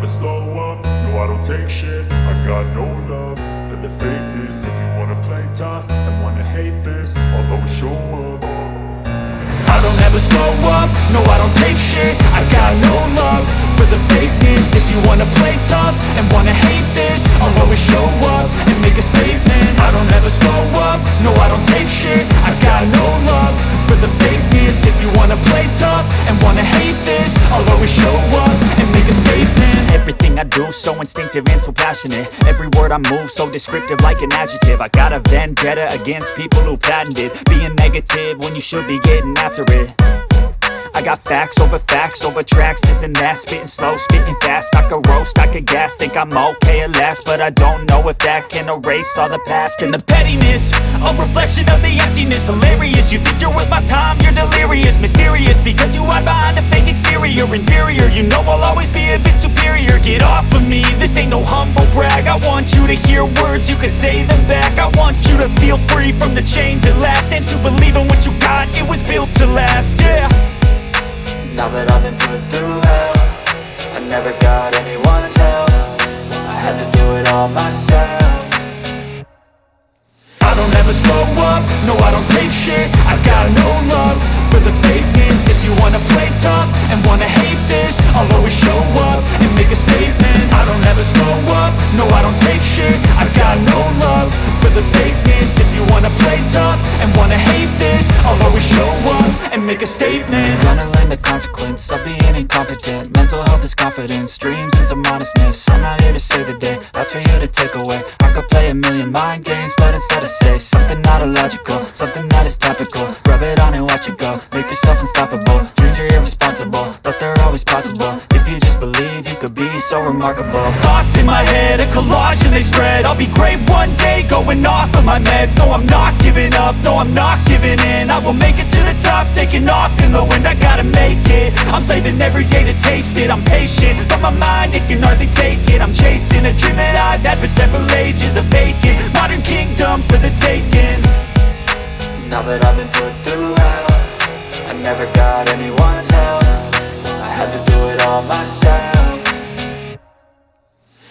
slow up, no I don't take shit. I got no love for the fakeness. If you wanna play tough and wanna hate this, I'll always show up. I don't ever slow up, no I don't take shit. I got no love for the fakeness. If you wanna play tough and wanna hate this, I'll always show up and make a statement. I don't ever slow up, no I don't take shit. I got no love for the fakeness. If you wanna play tough and wanna hate this, I'll always show up and make a statement. Everything I do so instinctive and so passionate. Every word I move so descriptive like an adjective. I got a vendetta against people who patented being negative when you should be getting after it. I got facts over tracks, this and that. Spitting slow, spitting fast, I could roast, I could gas. Think I'm okay at last, but I don't know if that can erase all the past. And the pettiness, a reflection of the emptiness. Hilarious, you think you're worth my time, you're delirious. Mysterious, because you hide behind a fake exterior. Inferior, you know I'll always be a bit superior. Get off of me, this ain't no humble brag. I want you to hear words, you can say them back. I want you to feel free from the chains at last, and to believe in what you got, it was built to last, yeah. Now that I've been put through hell, I never got anyone's help. I had to do it all myself. I don't ever slow up, no I don't take shit. I got no love for the fakeness. If you wanna play tough and wanna hate this, I'll always show up and make a statement. I don't ever slow up, no I don't take shit. I got no love for the fakeness. If you wanna play tough and wanna hate this, I'll always show up and make a statement. Gonna learn the consequence of being incompetent. Mental health is confidence, dreams and some honestness. I'm not here to save the day, that's for you to take away. I could play a million mind games, but instead I say something not illogical, something that is topical. Rub it on and watch it go, make yourself unstoppable. Dreams are irresponsible, but they're always possible. If you just believe, you could be so remarkable. Thoughts in my head, a collage and they spread. I'll be great one day, going off of my meds. No, I'm not giving up, no, I'm not giving in. I will make it to the top, taking off in the wind. I gotta make it, I'm saving every day to taste it. I'm patient, but my mind, it can hardly take it. I'm chasing a dream that I've had for several ages. A vacant, modern kingdom for the taking. Now that I've been put through hell, I never got anyone's help. I had to do it all myself.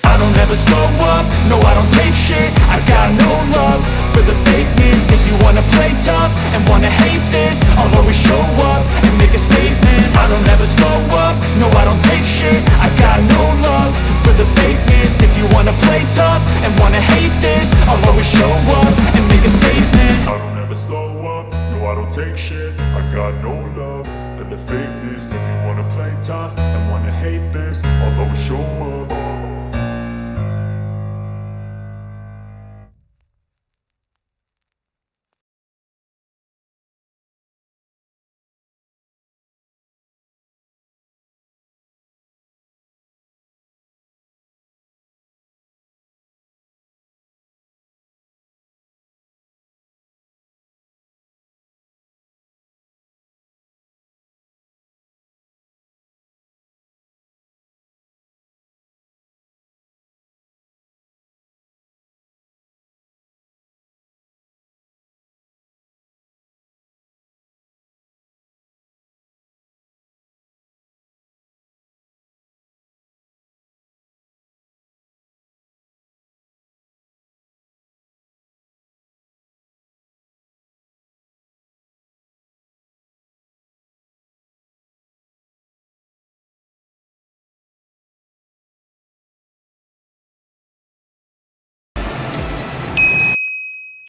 I don't ever slow up, no I don't take shit. I got no love for the fakeness. If you wanna play tough and wanna hate this, I'll always show up and make a statement. I don't ever slow up, no I don't take shit. I got no love for the fakeness. If you wanna play tough and wanna hate